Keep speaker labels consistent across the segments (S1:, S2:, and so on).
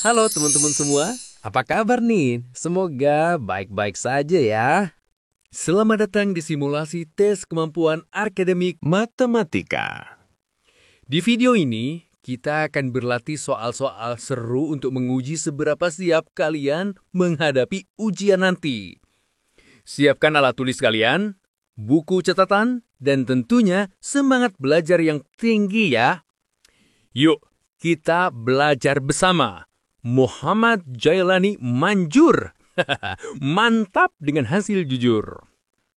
S1: Halo teman-teman semua, apa kabar nih? Semoga baik-baik saja ya. Selamat datang di simulasi tes kemampuan akademik matematika. Di video ini, kita akan berlatih soal-soal seru untuk menguji seberapa siap kalian menghadapi ujian nanti. Siapkan alat tulis kalian, buku catatan, dan tentunya semangat belajar yang tinggi ya. Yuk, kita belajar bersama. Muhammad Jailani manjur. Mantap dengan hasil jujur.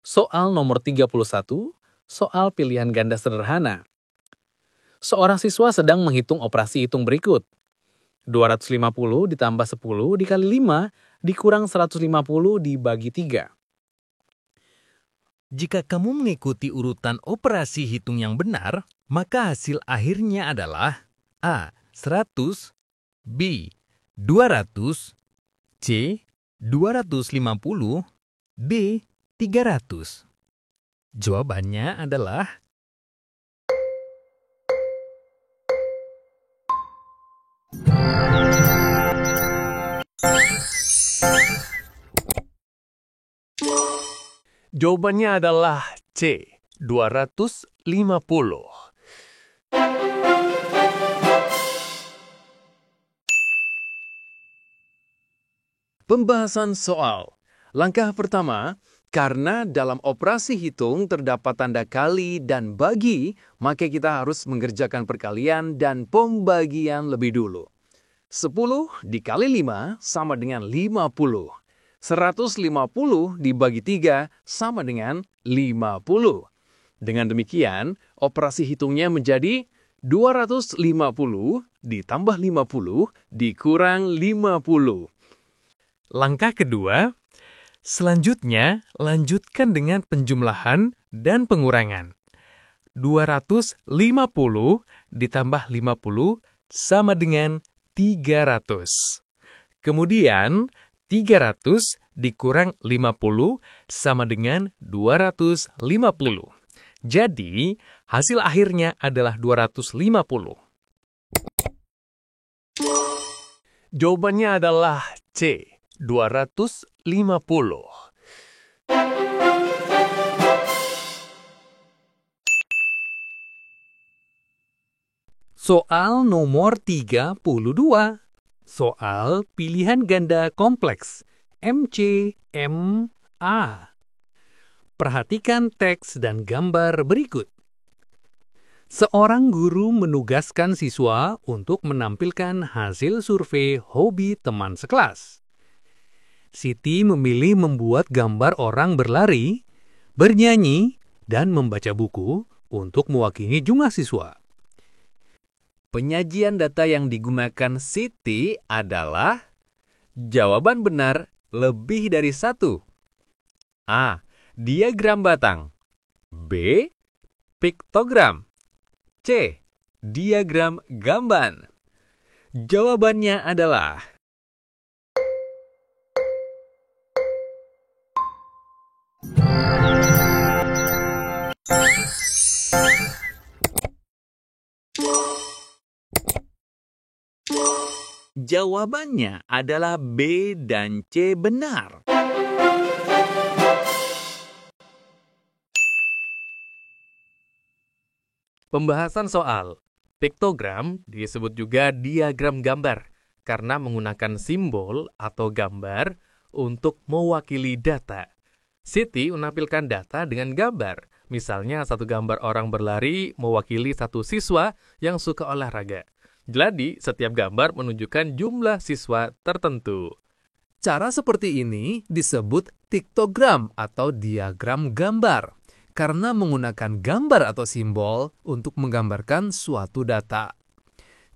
S2: Soal nomor 31, soal pilihan ganda sederhana. Seorang siswa sedang menghitung operasi hitung berikut. 250 ditambah 10 dikali 5 dikurang 150 dibagi 3.
S1: Jika kamu mengikuti urutan operasi hitung yang benar, maka hasil akhirnya adalah A. 100, B. 200, C. 250, D. 300. Jawabannya adalah C. 250. Pembahasan soal. Langkah pertama, karena dalam operasi hitung terdapat tanda kali dan bagi, maka kita harus mengerjakan perkalian dan pembagian lebih dulu. 10 dikali 5 sama dengan 50. 150 dibagi 3 sama dengan 50. Dengan demikian, operasi hitungnya menjadi 250 ditambah 50 dikurang 50. Langkah kedua, selanjutnya lanjutkan dengan penjumlahan dan pengurangan. 250 ditambah 50 sama dengan 300. Kemudian, 300 dikurang 50 sama dengan 250. Jadi, hasil akhirnya adalah 250. Jawabannya adalah C. 250. Soal nomor 32. Soal pilihan ganda kompleks MCMA. Perhatikan teks dan gambar berikut. Seorang guru menugaskan siswa untuk menampilkan hasil survei hobi teman sekelas. Siti memilih membuat gambar orang berlari, bernyanyi, dan membaca buku untuk mewakili jumlah siswa. Penyajian data yang digunakan Siti adalah jawaban benar lebih dari satu. A. Diagram batang. B. Piktogram. C. Diagram gamban. Jawabannya adalah jawabannya adalah B dan C benar. Pembahasan soal piktogram disebut juga diagram gambar karena menggunakan simbol atau gambar untuk mewakili data. Siti menampilkan data dengan gambar. Misalnya satu gambar orang berlari mewakili satu siswa yang suka olahraga. Jadi, setiap gambar menunjukkan jumlah siswa tertentu. Cara seperti ini disebut piktogram atau diagram gambar, karena menggunakan gambar atau simbol untuk menggambarkan suatu data.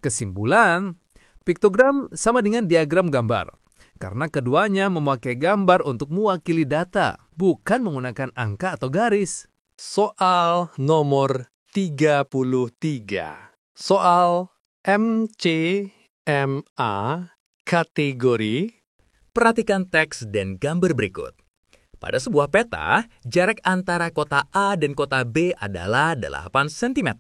S1: Kesimpulan, piktogram sama dengan diagram gambar, karena keduanya memakai gambar untuk mewakili data, bukan menggunakan angka atau garis. Soal nomor 33. Soal MCMA kategori. Perhatikan teks dan gambar berikut. Pada sebuah peta, jarak antara kota A dan kota B adalah 8 cm.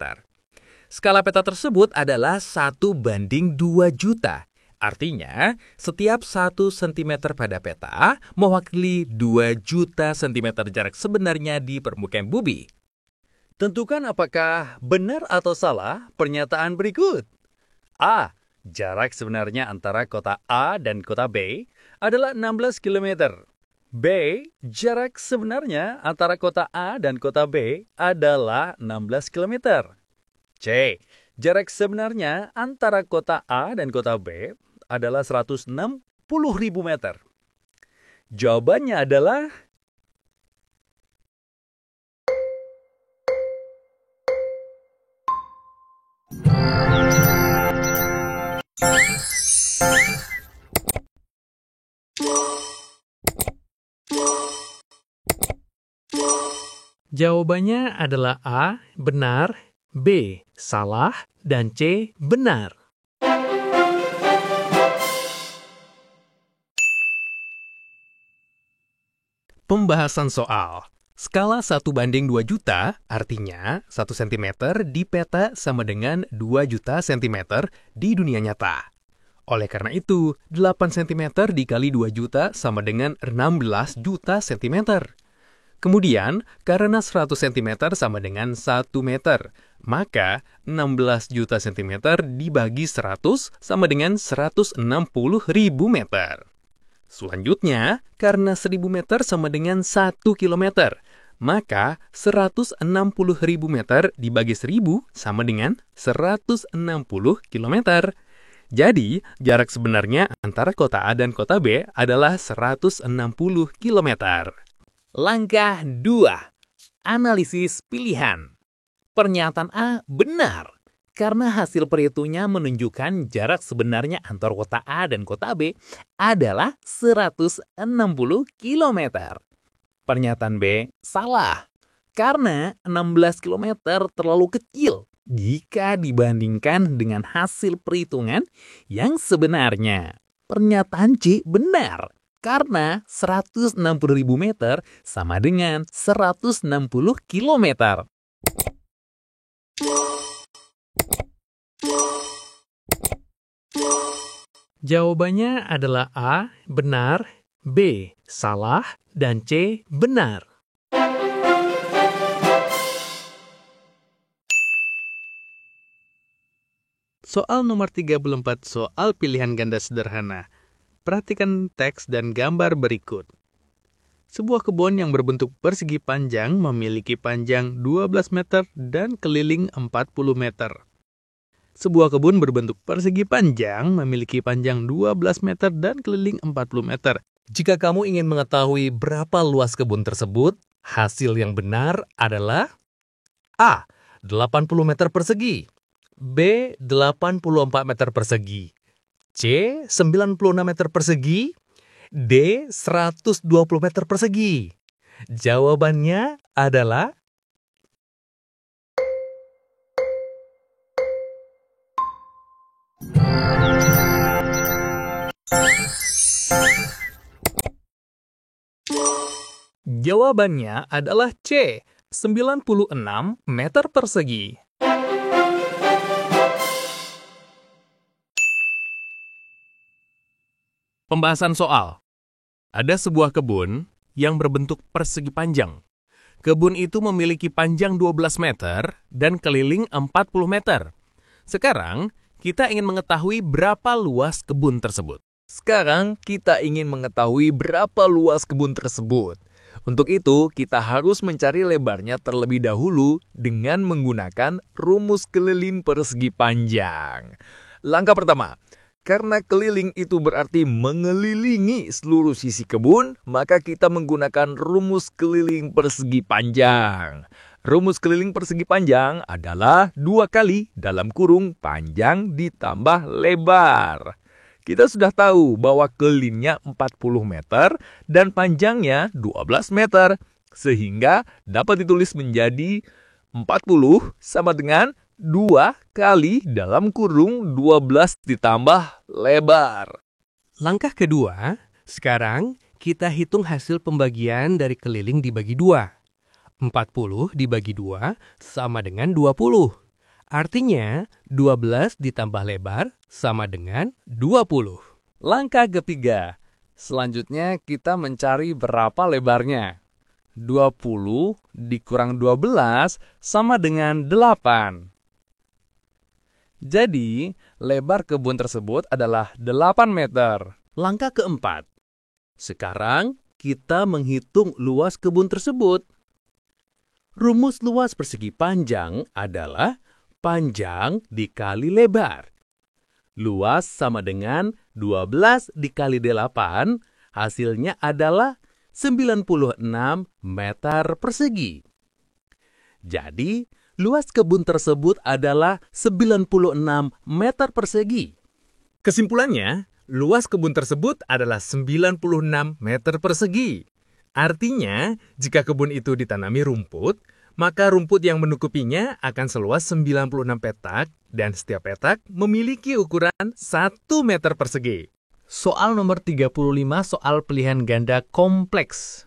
S1: Skala peta tersebut adalah 1:2 juta,
S3: Artinya, setiap 1 cm pada peta mewakili 2 juta cm jarak sebenarnya di permukaan bumi.
S4: Tentukan apakah benar atau salah pernyataan berikut. A. Jarak sebenarnya antara kota A dan kota B adalah 16 km. B. Jarak sebenarnya antara kota A dan kota B adalah 16 km. C. Jarak sebenarnya antara kota A dan kota B adalah 160.000 meter. Jawabannya adalah
S1: Jawabannya adalah A, benar, B, salah, dan C, benar. Pembahasan soal. Skala 1:2 juta artinya 1 cm di peta sama dengan 2 juta cm di dunia nyata. Oleh karena itu, 8 cm dikali 2 juta sama dengan 16 juta cm. Kemudian, karena 100 cm sama dengan 1 meter, maka 16 juta cm dibagi 100 sama dengan 160.000 meter. Selanjutnya, karena 1000 meter sama dengan 1 kilometer, maka 160.000 meter dibagi 1000 sama dengan 160 kilometer. Jadi, jarak sebenarnya antara kota A dan kota B adalah 160 kilometer.
S2: Langkah 2. Analisis pilihan. Pernyataan A benar, karena hasil perhitungnya menunjukkan jarak sebenarnya antara kota A dan kota B adalah 160 km. Pernyataan B salah, karena 16 km terlalu kecil jika dibandingkan dengan hasil perhitungan yang sebenarnya. Pernyataan C benar, karena 160.000 meter sama dengan 160 km.
S1: Jawabannya adalah A, benar, B, salah, dan C, benar. Soal nomor 34, soal pilihan ganda sederhana. Perhatikan teks dan gambar berikut. Sebuah kebun yang berbentuk persegi panjang memiliki panjang 12 meter dan keliling 40 meter. Sebuah kebun berbentuk persegi panjang memiliki panjang 12 meter dan keliling 40 meter. Jika kamu ingin mengetahui berapa luas kebun tersebut, hasil yang benar adalah A. 80 meter persegi, B. 84 meter persegi, C. 96 meter persegi, D. 120 meter persegi. Jawabannya adalah Jawabannya adalah C. 96 meter persegi. Pembahasan soal. Ada sebuah kebun yang berbentuk persegi panjang. Kebun itu memiliki panjang 12 meter dan keliling 40 meter. Sekarang, kita ingin mengetahui berapa luas kebun tersebut. Untuk itu, kita harus mencari lebarnya terlebih dahulu dengan menggunakan rumus keliling persegi panjang. Langkah pertama, karena keliling itu berarti mengelilingi seluruh sisi kebun, maka kita menggunakan rumus keliling persegi panjang. Rumus keliling persegi panjang adalah 2 kali dalam kurung panjang ditambah lebar. Kita sudah tahu bahwa kelilingnya 40 meter dan panjangnya 12 meter, sehingga dapat ditulis menjadi 40 sama dengan 2 kali dalam kurung 12 ditambah lebar. Langkah kedua, sekarang kita hitung hasil pembagian dari keliling dibagi 2. 40 dibagi 2 sama dengan 20.
S5: Artinya, 12 ditambah lebar sama dengan 20.
S2: Langkah ketiga. Selanjutnya kita mencari berapa lebarnya. 20 dikurang 12 sama dengan 8. Jadi, lebar kebun tersebut adalah 8 meter.
S3: Langkah keempat. Sekarang kita menghitung luas kebun tersebut. Rumus luas persegi panjang adalah panjang dikali lebar. Luas sama dengan 12 dikali 8, hasilnya adalah 96 meter persegi. Jadi, luas kebun tersebut adalah 96 meter persegi. Kesimpulannya, luas kebun tersebut adalah 96 meter persegi. Artinya, jika kebun itu ditanami rumput, maka rumput yang menutupinya akan seluas 96 petak dan setiap petak memiliki ukuran 1 meter persegi.
S1: Soal nomor 35, soal pilihan ganda kompleks.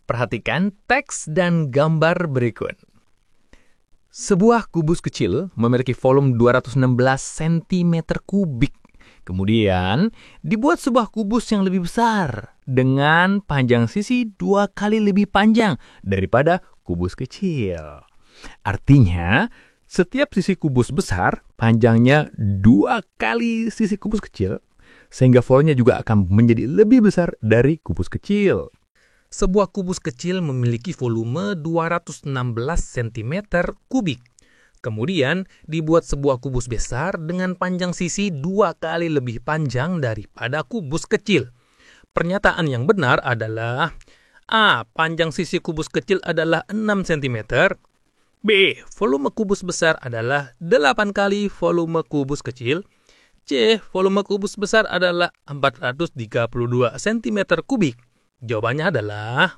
S1: Perhatikan teks dan gambar berikut. Sebuah kubus kecil memiliki volume 216 cm kubik. Kemudian, dibuat sebuah kubus yang lebih besar dengan panjang sisi 2 kali lebih panjang daripada kubus kecil. Artinya, setiap sisi kubus besar panjangnya 2 kali sisi kubus kecil, sehingga volumenya juga akan menjadi lebih besar dari kubus kecil. Sebuah kubus kecil memiliki volume 216 cm kubik. Kemudian, dibuat sebuah kubus besar dengan panjang sisi 2 kali lebih panjang daripada kubus kecil. Pernyataan yang benar adalah A. Panjang sisi kubus kecil adalah 6 cm. B. Volume kubus besar adalah 8 kali volume kubus kecil. C. Volume kubus besar adalah 432 cm kubik. Jawabannya adalah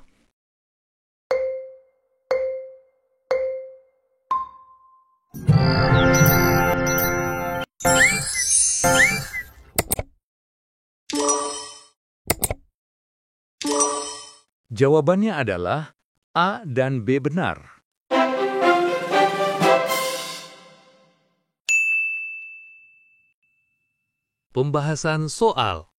S3: Jawabannya adalah A dan B benar. Pembahasan soal.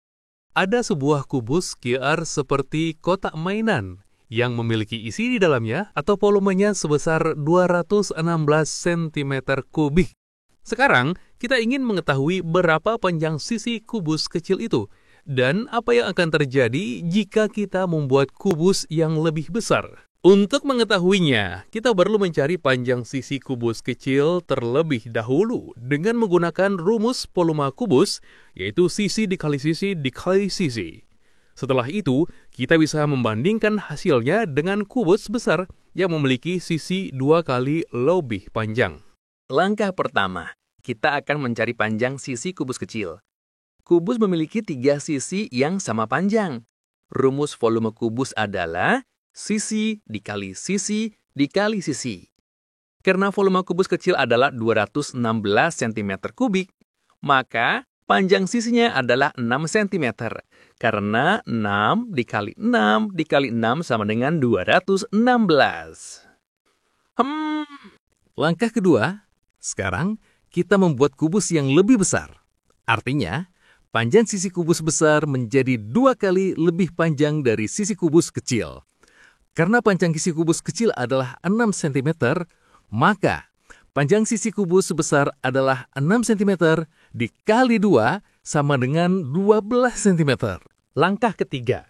S3: Ada sebuah kubus QR seperti kotak mainan yang memiliki isi di dalamnya atau volumenya sebesar 216 cm kubik. Sekarang, kita ingin mengetahui berapa panjang sisi kubus kecil itu dan apa yang akan terjadi jika kita membuat kubus yang lebih besar. Untuk mengetahuinya, kita perlu mencari panjang sisi kubus kecil terlebih dahulu dengan menggunakan rumus volume kubus, yaitu sisi dikali sisi dikali sisi. Setelah itu, kita bisa membandingkan hasilnya dengan kubus besar yang memiliki sisi 2 kali lebih panjang.
S2: Langkah pertama, kita akan mencari panjang sisi kubus kecil. Kubus memiliki 3 sisi yang sama panjang. Rumus volume kubus adalah sisi dikali sisi dikali sisi. Karena volume kubus kecil adalah 216 cm kubik, maka panjang sisinya adalah 6 cm. Karena 6 dikali 6 dikali 6 sama dengan 216.
S3: Langkah kedua, sekarang kita membuat kubus yang lebih besar. Artinya, panjang sisi kubus besar menjadi 2 kali lebih panjang dari sisi kubus kecil. Karena panjang sisi kubus kecil adalah 6 cm, maka panjang sisi kubus besar adalah 6 cm dikali 2 sama dengan 12 cm.
S5: langkah ketiga.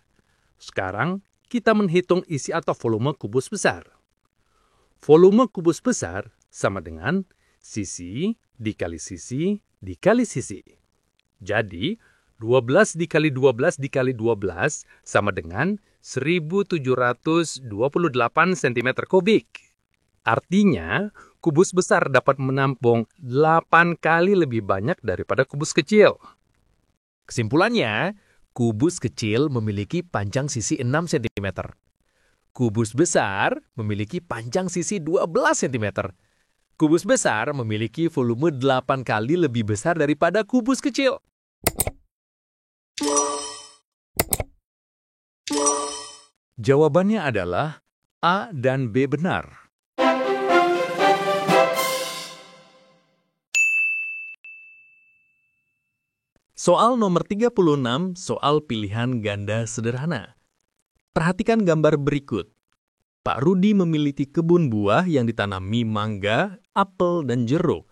S5: Sekarang, kita menghitung isi atau volume kubus besar. Volume kubus besar sama dengan sisi dikali sisi dikali sisi. Jadi, 12 dikali 12 dikali 12 sama dengan 1728 cm kubik. Artinya, kubus besar dapat menampung 8 kali lebih banyak daripada kubus kecil.
S1: Kesimpulannya, kubus kecil memiliki panjang sisi 6 cm. Kubus besar memiliki panjang sisi 12 cm. Kubus besar memiliki volume 8 kali lebih besar daripada kubus kecil.
S3: Jawabannya adalah A dan B benar.
S1: Soal nomor 36, soal pilihan ganda sederhana. Perhatikan gambar berikut. Pak Rudi memiliki kebun buah yang ditanami mangga, apel, dan jeruk.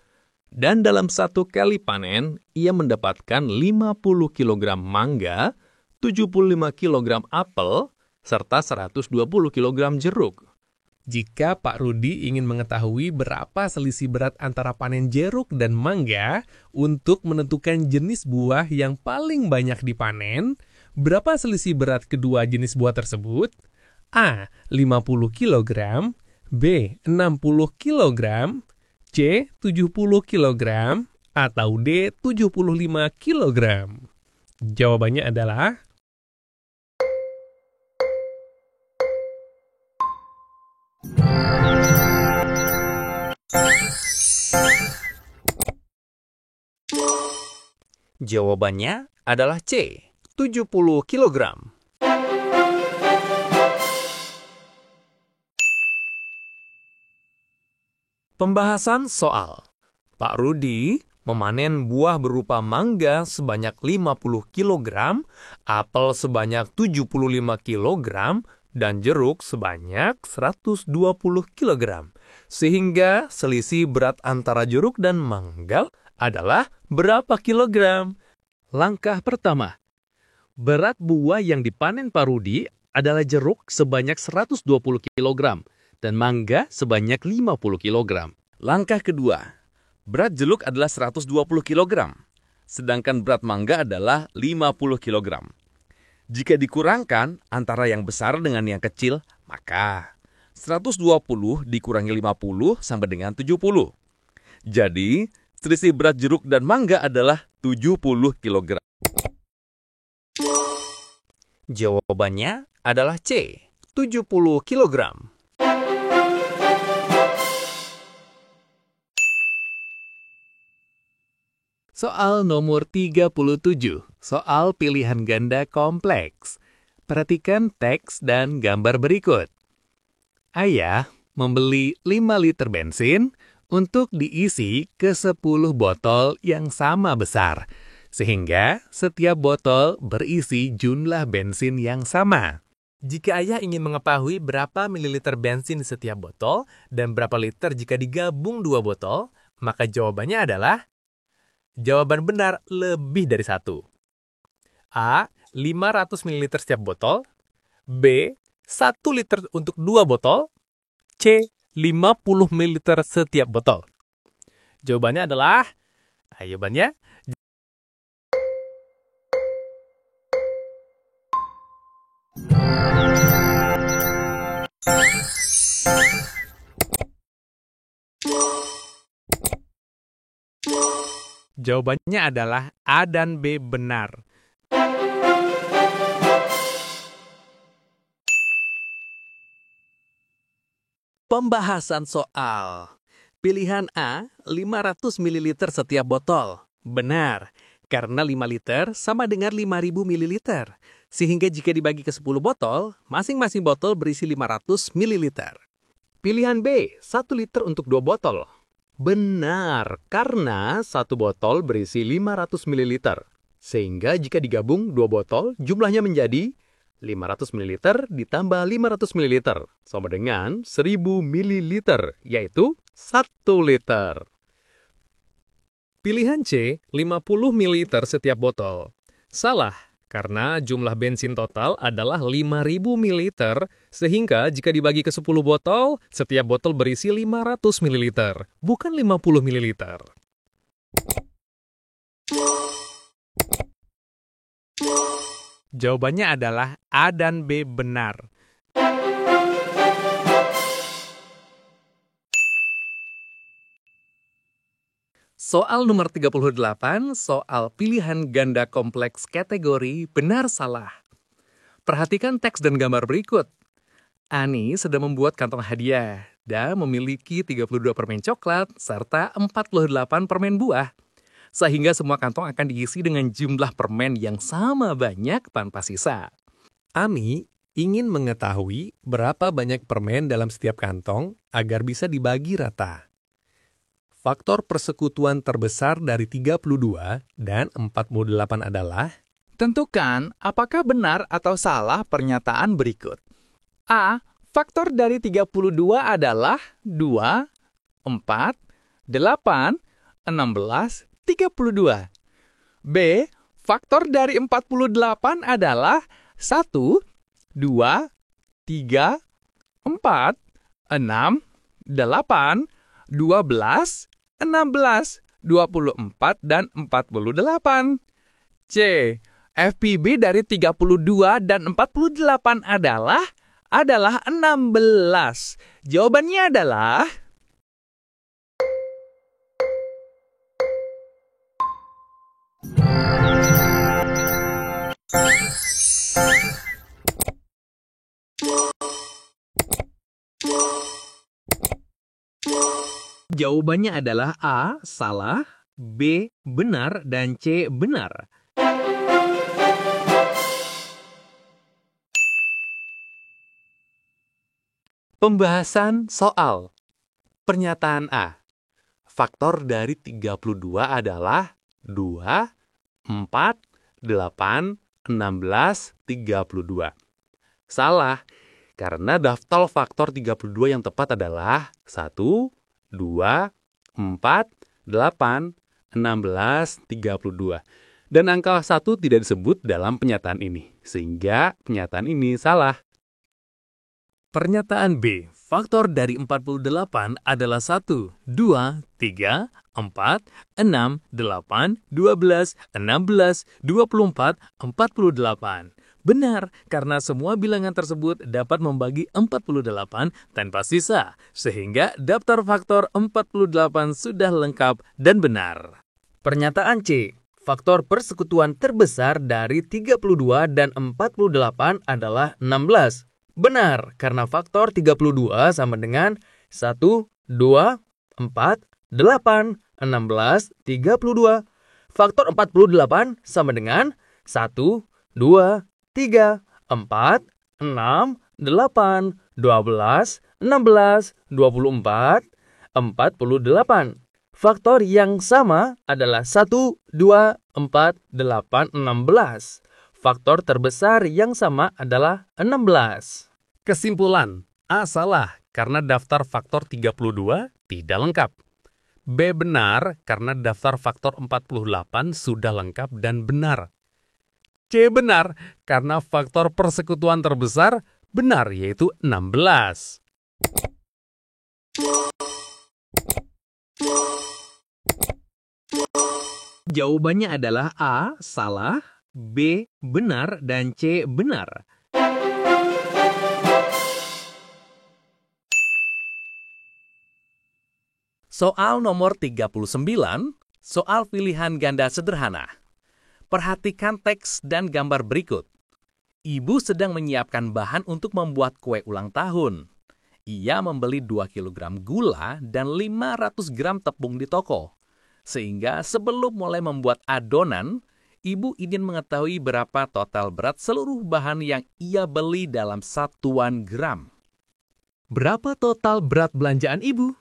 S1: Dan dalam satu kali panen, ia mendapatkan 50 kg mangga, 75 kg apel, serta 120 kg jeruk. Jika Pak Rudi ingin mengetahui berapa selisih berat antara panen jeruk dan mangga untuk menentukan jenis buah yang paling banyak dipanen, berapa selisih berat kedua jenis buah tersebut? A. 50 kg, B. 60 kg, C. 70 kg, atau D. 75 kg. Jawabannya adalah
S4: Jawabannya adalah C, 70 kg. Pembahasan soal. Pak Rudi memanen buah berupa mangga sebanyak 50 kg, apel sebanyak 75 kg, dan jeruk sebanyak 120 kg. Sehingga selisih berat antara jeruk dan mangga adalah berapa kilogram?
S5: Langkah pertama, berat buah yang dipanen Pak Rudi adalah jeruk sebanyak 120 kg dan mangga sebanyak 50 kg.
S4: Langkah kedua, berat jeruk adalah 120 kg, sedangkan berat mangga adalah 50 kg. Jika dikurangkan antara yang besar dengan yang kecil, maka 120 dikurangi 50 sama dengan 70. Jadi, selisih berat jeruk dan mangga adalah 70 kg. Jawabannya adalah C, 70 kg.
S1: soal nomor 37, soal pilihan ganda kompleks. Perhatikan teks dan gambar berikut. Ayah membeli 5 liter bensin untuk diisi ke 10 botol yang sama besar, sehingga setiap botol berisi jumlah bensin yang sama. Jika ayah ingin mengetahui berapa mililiter bensin di setiap botol dan berapa liter jika digabung 2 botol, maka jawabannya adalah jawaban benar lebih dari 1. A. 500 ml setiap botol. B. 1 liter untuk 2 botol. C. 50 ml setiap botol. Jawabannya adalah, jawabannya jawabannya adalah A dan B benar. Pembahasan soal. Pilihan A, 500 ml setiap botol. Benar, karena 5 liter sama dengan 5.000 ml. Sehingga jika dibagi ke 10 botol, masing-masing botol berisi 500 ml. Pilihan B, 1 liter untuk 2 botol. Benar, karena 1 botol berisi 500 ml. Sehingga jika digabung 2 botol, jumlahnya menjadi 500 ml ditambah 500 ml sama dengan 1000 ml, yaitu 1 liter. Pilihan C, 50 ml setiap botol. Salah, karena jumlah bensin total adalah 5.000 ml, sehingga jika dibagi ke 10 botol, setiap botol berisi 500 ml, bukan 50 ml. Jawabannya adalah A dan B benar. Soal nomor 38, soal pilihan ganda kompleks kategori benar salah. Perhatikan teks dan gambar berikut. Ani sedang membuat kantong hadiah dan memiliki 32 permen coklat serta 48 permen buah. Sehingga semua kantong akan diisi dengan jumlah permen yang sama banyak tanpa sisa. Ami ingin mengetahui berapa banyak permen dalam setiap kantong agar bisa dibagi rata.
S5: faktor persekutuan terbesar dari 32 dan 48 adalah?
S6: Tentukan apakah benar atau salah pernyataan berikut. A. Faktor dari 32 adalah 2, 4, 8, 16, 32. B. Faktor dari 48 adalah 1, 2, 3, 4, 6, 8, 12, 16, 24, dan 48. C. FPB dari 32 dan 48 adalah 16. Jawabannya adalah
S2: Jawabannya adalah A. Salah, B. Benar, dan C. Benar.
S3: Pembahasan soal pernyataan A. Faktor dari 32 adalah 2, 4, 8, 16, 32. Salah, karena daftar faktor 32 yang tepat adalah 1, 2, 4, 8, 16, 32. Dan angka 1 tidak disebut dalam pernyataan ini, sehingga pernyataan ini salah.
S1: Pernyataan B. Faktor dari 48 adalah 1, 2, 3, 4, 6, 8, 12, 16, 24, 48. Benar, karena semua bilangan tersebut dapat membagi 48 tanpa sisa, sehingga daftar faktor 48 sudah lengkap dan benar. Pernyataan C. Faktor persekutuan terbesar dari 32 dan 48 adalah 16. Benar, karena faktor 32 sama dengan 1, 2, 4, 8, 16, 32. Faktor 48 sama dengan 1, 2, 3, 4, 6, 8, 12, 16, 24, 48. Faktor yang sama adalah 1, 2, 4, 8, 16. Faktor terbesar yang sama adalah 16.
S5: Kesimpulan, A salah karena daftar faktor 32 tidak lengkap. B benar karena daftar faktor 48 sudah lengkap dan benar. C benar karena faktor persekutuan terbesar benar, yaitu 16.
S2: Jawabannya adalah A. Salah, B. Benar, dan C. Benar.
S1: Soal nomor 39, soal pilihan ganda sederhana. Perhatikan teks dan gambar berikut. Ibu sedang menyiapkan bahan untuk membuat kue ulang tahun. Ia membeli 2 kg gula dan 500 gram tepung di toko. Sehingga sebelum mulai membuat adonan, ibu ingin mengetahui berapa total berat seluruh bahan yang ia beli dalam satuan gram.
S2: Berapa total berat belanjaan ibu?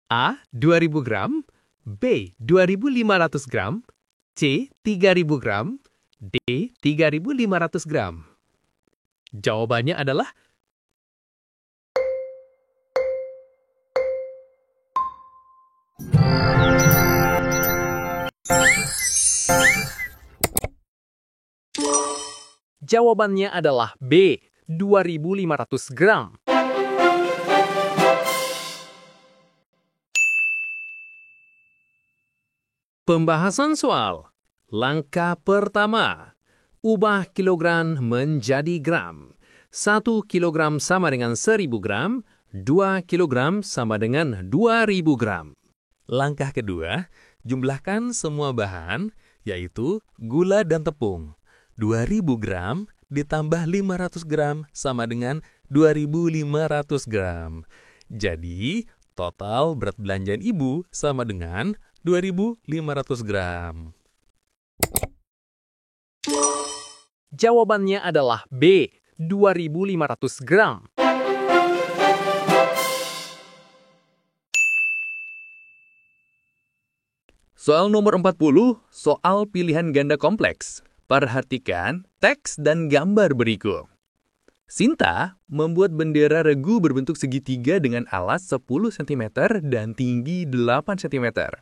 S2: A. 2000 gram, B. 2500 gram, C. 3000 gram, D. 3500 gram. Jawabannya adalah Jawabannya adalah B. 2500 gram.
S5: Pembahasan soal. Langkah pertama. Ubah kilogram menjadi gram. 1 kilogram sama dengan 1000 gram, 2 kilogram sama dengan 2000 gram.
S3: Langkah kedua, jumlahkan semua bahan, yaitu gula dan tepung. 2000 gram ditambah 500 gram sama dengan 2500 gram. Jadi, total berat belanjaan ibu sama dengan 2500 gram.
S2: Jawabannya adalah B. 2500 gram.
S4: Soal nomor 40, soal pilihan ganda kompleks. Perhatikan teks dan gambar berikut. Sinta membuat bendera regu berbentuk segitiga dengan alas 10 cm dan tinggi 8 cm.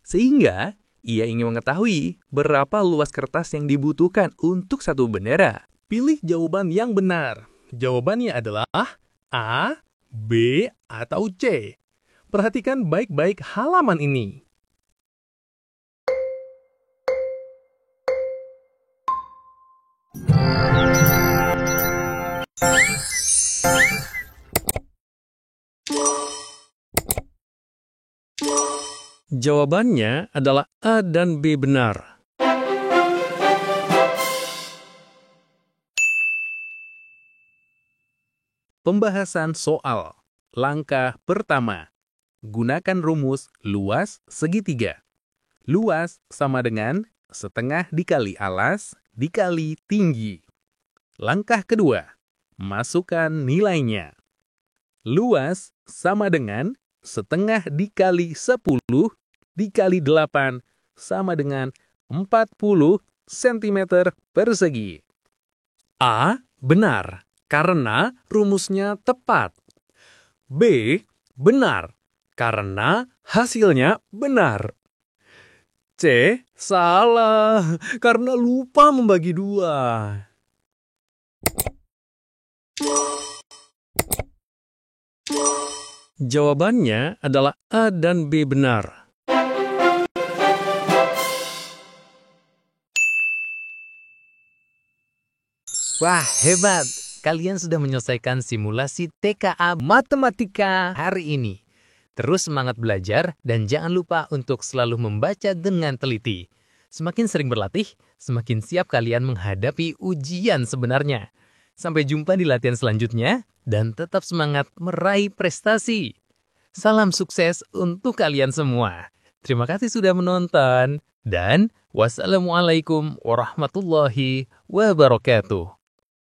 S4: Sehingga ia ingin mengetahui berapa luas kertas yang dibutuhkan untuk satu bendera.
S5: Pilih jawaban yang benar. Jawabannya adalah A, B, atau C. Perhatikan baik-baik halaman ini.
S3: Jawabannya adalah A dan B benar.
S2: Pembahasan soal. Langkah pertama. Gunakan rumus luas segitiga. Luas sama dengan setengah dikali alas dikali tinggi. Langkah kedua. Masukkan nilainya. Luas sama dengan setengah dikali 10 dikali 8 sama dengan 40 cm persegi.
S3: A. Benar, karena rumusnya tepat. B. Benar, karena hasilnya benar. C. Salah, karena lupa membagi 2. Jawabannya adalah A dan B benar.
S1: Wah, hebat! Kalian sudah menyelesaikan simulasi TKA Matematika hari ini. Terus semangat belajar dan jangan lupa untuk selalu membaca dengan teliti. Semakin sering berlatih, semakin siap kalian menghadapi ujian sebenarnya. Sampai jumpa di latihan selanjutnya dan tetap semangat meraih prestasi. Salam sukses untuk kalian semua. Terima kasih sudah menonton dan wassalamualaikum warahmatullahi wabarakatuh.